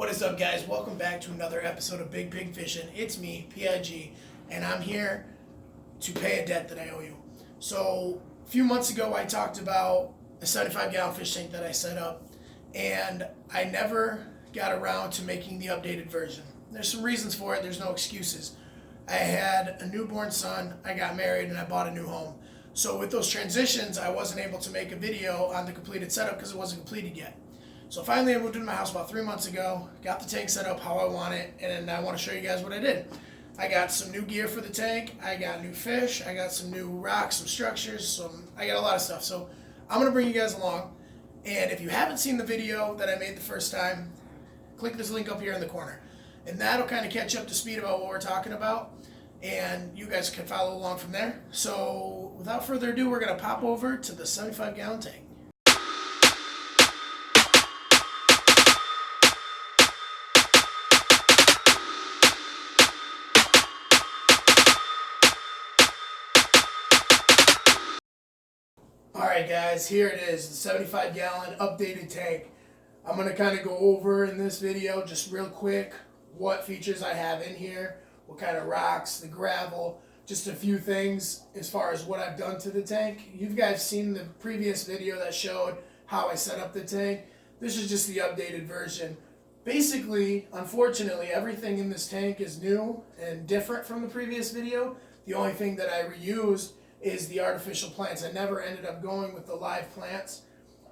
What is up, guys? Welcome back to another episode of Big Pig Fishing. It's me, PIG, and I'm here to pay a debt that I owe you. So, a few months ago, I talked about a 75-gallon fish tank that I set up, and I never got around to making the updated version. There's some reasons for it. There's no excuses. I had a newborn son, I got married, and I bought a new home. So with those transitions, I wasn't able to make a video on the completed setup because it wasn't completed yet. So finally I moved into my house about 3 months ago, got the tank set up how I want it, and I want to show you guys what I did. I got some new gear for the tank, I got new fish, I got some new rocks, some structures, I got a lot of stuff. So I'm going to bring you guys along, and if you haven't seen the video that I made the first time, click this link up here in the corner. And that'll kind of catch you up to speed about what we're talking about, and you guys can follow along from there. So without further ado, we're going to pop over to the 75-gallon tank. Alright guys, here it is, the 75-gallon updated tank. I'm going to kind of go over in this video, just real quick, what features I have in here, what kind of rocks, the gravel, just a few things as far as what I've done to the tank. You guys seen the previous video that showed how I set up the tank. This is just the updated version. Basically, unfortunately, everything in this tank is new and different from the previous video. The only thing that I reused is the artificial plants. I never ended up going with the live plants.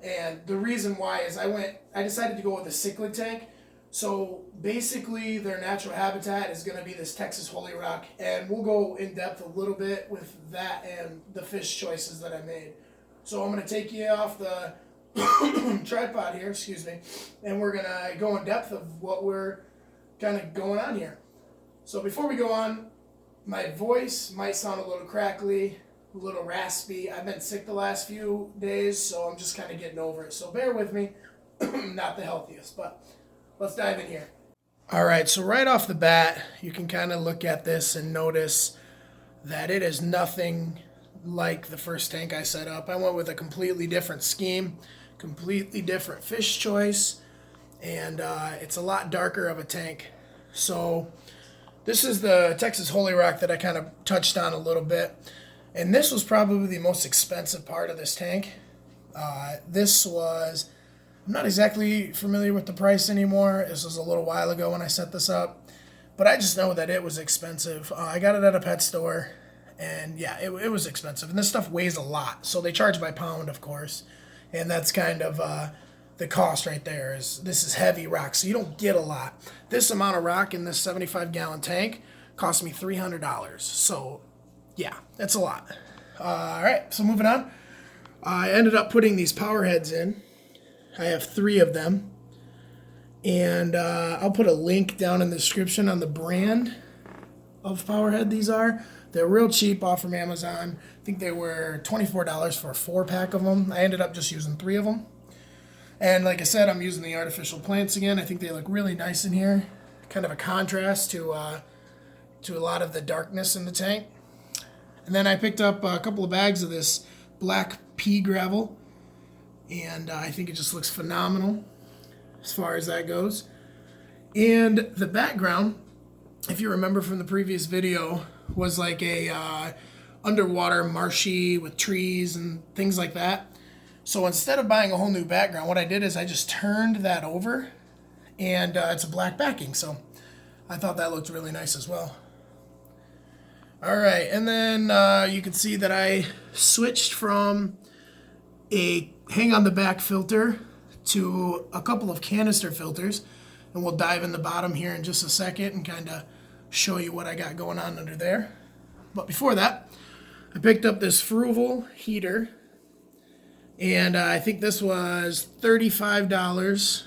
And the reason why is I decided to go with a cichlid tank. So basically their natural habitat is going to be this Texas holy rock, and we'll go in depth a little bit with that and the fish choices that I made. So I'm going to take you off the tripod here, excuse me, and we're going to go in depth of what we're kind of going on here. So before we go on, my voice might sound a little crackly, a little raspy. I've been sick the last few days, so I'm just kind of getting over it. So bear with me. Not the healthiest, but let's dive in here. All right, so right off the bat, you can kind of look at this and notice that it is nothing like the first tank I set up. I went with a completely different scheme, completely different fish choice, and it's a lot darker of a tank. So this is the Texas Holy Rock that I kind of touched on a little bit. And this was probably the most expensive part of this tank. I'm not exactly familiar with the price anymore. This was a little while ago when I set this up. But I just know that it was expensive. I got it at a pet store. And yeah, it was expensive. And this stuff weighs a lot. So they charge by pound, of course. And that's kind of the cost right there. This is heavy rock, so you don't get a lot. This amount of rock in this 75-gallon tank cost me $300. So yeah, that's a lot. All right, so moving on. I ended up putting these power heads in. I have 3 of them. And I'll put a link down in the description on the brand of power head these are. They're real cheap off from Amazon. I think they were $24 for a 4-pack of them. I ended up just using 3 of them. And like I said, I'm using the artificial plants again. I think they look really nice in here. Kind of a contrast to a lot of the darkness in the tank. And then I picked up a couple of bags of this black pea gravel, and I think it just looks phenomenal as far as that goes. And the background, if you remember from the previous video, was like a underwater marshy with trees and things like that. So instead of buying a whole new background, what I did is I just turned that over, and it's a black backing. So I thought that looked really nice as well. All right, and then you can see that I switched from a hang-on-the-back filter to a couple of canister filters, and we'll dive in the bottom here in just a second and kind of show you what I got going on under there. But before that, I picked up this Fruval heater, and I think this was $35,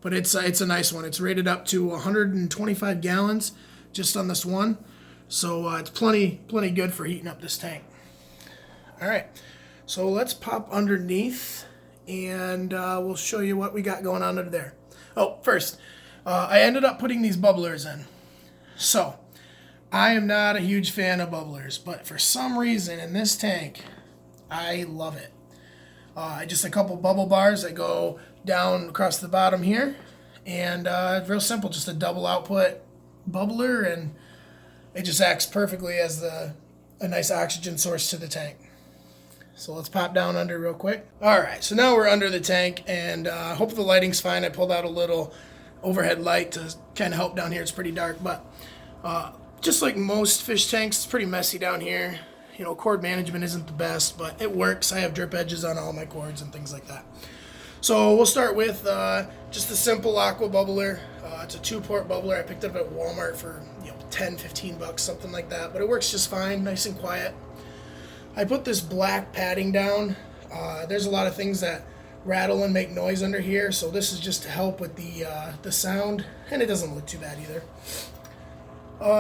but it's a nice one. It's rated up to 125 gallons just on this one. So it's plenty good for heating up this tank. All right, so let's pop underneath, and we'll show you what we got going on under there. Oh, first, I ended up putting these bubblers in. So I am not a huge fan of bubblers, but for some reason in this tank, I love it. Just a couple bubble bars that go down across the bottom here, And real simple, just a double output bubbler, and it just acts perfectly as a nice oxygen source to the tank. So let's pop down under real quick. All right, so now we're under the tank, and I hope the lighting's fine. I pulled out a little overhead light to kind of help down here. It's pretty dark, but just like most fish tanks, it's pretty messy down here. You know, cord management isn't the best, but it works. I have drip edges on all my cords and things like that. So we'll start with just a simple aqua bubbler. It's a 2-port bubbler. I picked it up at Walmart for 10, 15 bucks, something like that. But it works just fine, nice and quiet. I put this black padding down. There's a lot of things that rattle and make noise under here, so this is just to help with the sound, and it doesn't look too bad either.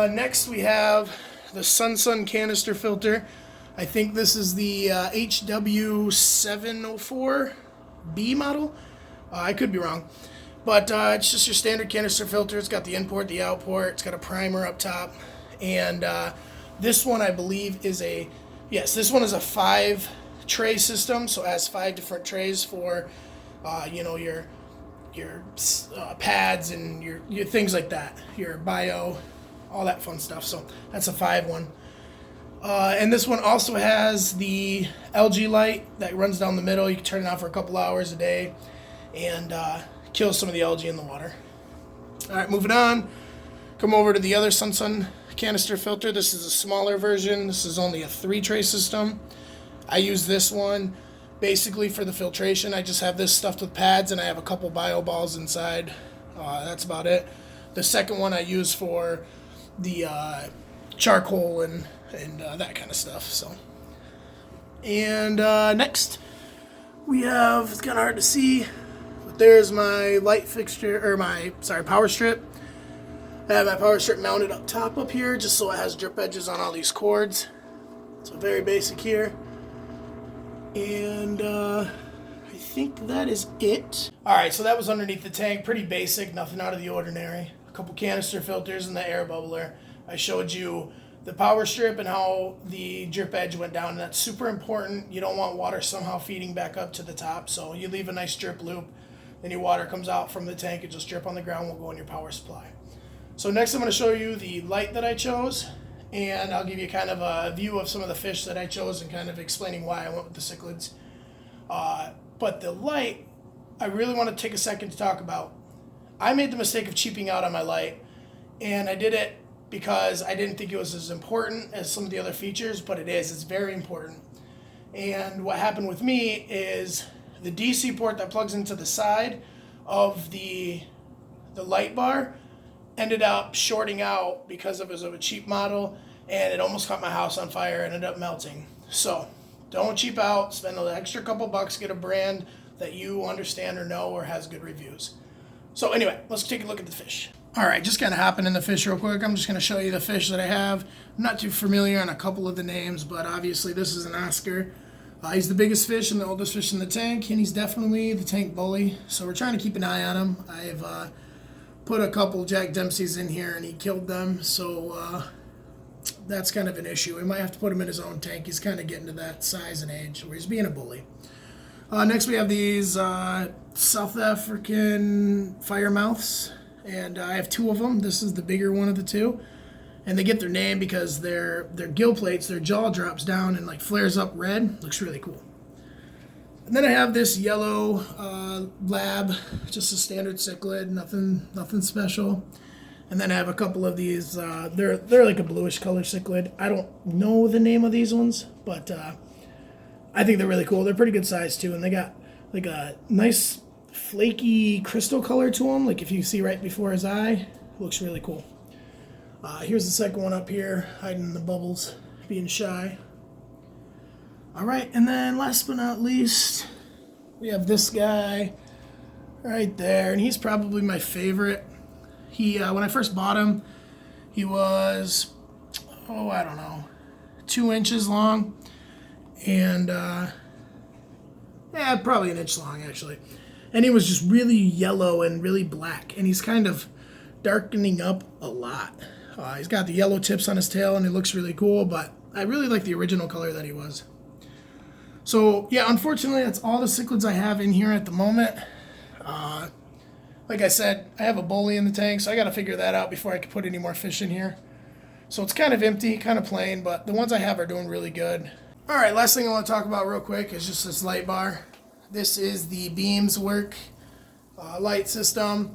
Next we have the Sun canister filter. I think this is the HW704B model. I could be wrong, but it's just your standard canister filter. It's got the in port, the out port. It's got a primer up top, and this one I believe is this one is a 5 tray system, so it has 5 different trays for your pads and your things like that, your bio, all that fun stuff. So that's a 5 one. And this one also has the algae light that runs down the middle. You can turn it on for a couple hours a day and kill some of the algae in the water. All right, moving on. Come over to the other Sun canister filter. This is a smaller version. This is only a 3 tray system. I use this one basically for the filtration. I just have this stuffed with pads, and I have a couple bio balls inside. That's about it. The second one I use for the charcoal and that kind of stuff. So, and next we have, it's kind of hard to see, but there's my light fixture, or power strip. I have my power strip mounted up top up here just so it has drip edges on all these cords. So very basic here. And I think that is it. Alright, so that was underneath the tank. Pretty basic, nothing out of the ordinary. A couple canister filters and the air bubbler. I showed you the power strip and how the drip edge went down, and that's super important. You don't want water somehow feeding back up to the top, so you leave a nice drip loop. Then your water comes out from the tank, it just drip on the ground, will go in your power supply. So next I'm going to show you the light that I chose, and I'll give you kind of a view of some of the fish that I chose and kind of explaining why I went with the cichlids. But the light, I really want to take a second to talk about. I made the mistake of cheaping out on my light, and I did it because I didn't think it was as important as some of the other features, but it is. It's very important. And what happened with me is the DC port that plugs into the side of the light bar ended up shorting out because it was of a cheap model, and it almost caught my house on fire and ended up melting. So don't cheap out. Spend an extra couple bucks, get a brand that you understand or know or has good reviews. So anyway, let's take a look at the fish. All right, just kind of hopping in the fish real quick. I'm just going to show you the fish that I have. I'm not too familiar on a couple of the names, but obviously this is an Oscar. He's the biggest fish and the oldest fish in the tank, and he's definitely the tank bully. So we're trying to keep an eye on him. I've put a couple Jack Dempsey's in here, and he killed them. So that's kind of an issue. We might have to put him in his own tank. He's kind of getting to that size and age where he's being a bully. Next we have these South African firemouths, and I have 2 of them. This is the bigger one of the 2, and they get their name because their gill plates, their jaw drops down and like flares up red. Looks really cool. And then I have this yellow lab, just a standard cichlid, nothing special. And then I have a couple of these. They're like a bluish color cichlid. I don't know the name of these ones, but I think they're really cool. They're pretty good size too, and they got like a nice flaky crystal color to them. Like if you see right before his eye, looks really cool. Here's the second one up here, hiding in the bubbles, being shy. All right, and then last but not least, we have this guy right there, and he's probably my favorite. He, when I first bought him, he was, I don't know, 2 inches long, and probably an inch long actually. And he was just really yellow and really black, and he's kind of darkening up a lot. He's got the yellow tips on his tail, and he looks really cool, but I really like the original color that he was. So yeah, unfortunately, that's all the cichlids I have in here at the moment. Like I said, I have a bully in the tank, so I got to figure that out before I can put any more fish in here. So it's kind of empty, kind of plain, but the ones I have are doing really good. All right, last thing I want to talk about real quick is just this light bar. This is the Beams Work light system,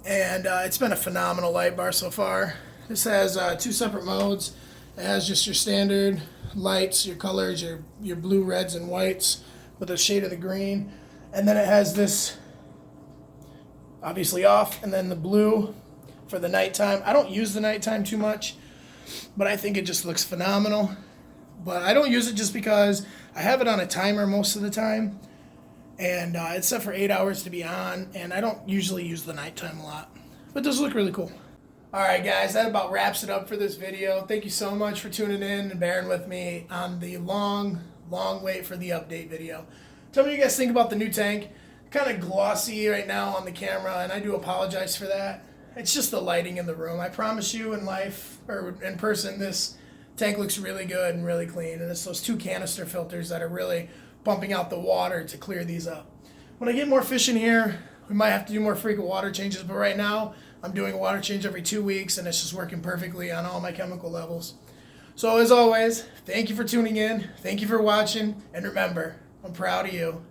and it's been a phenomenal light bar so far. This has 2 separate modes. It has just your standard lights, your colors, your blue, reds, and whites with a shade of the green. And then it has this obviously off, and then the blue for the nighttime. I don't use the nighttime too much, but I think it just looks phenomenal. But I don't use it just because I have it on a timer most of the time, and it's set for 8 hours to be on, and I don't usually use the nighttime a lot. But it does look really cool. Alright guys, that about wraps it up for this video. Thank you so much for tuning in and bearing with me on the long wait for the update video. Tell me what you guys think about the new tank. Kind of glossy right now on the camera, and I do apologize for that. It's just the lighting in the room. I promise you in life, or in person, this tank looks really good and really clean, and it's those 2 canister filters that are really pumping out the water to clear these up. When I get more fish in here, we might have to do more frequent water changes, but right now I'm doing a water change every 2 weeks, and it's just working perfectly on all my chemical levels. So as always, thank you for tuning in, thank you for watching, and remember, I'm proud of you.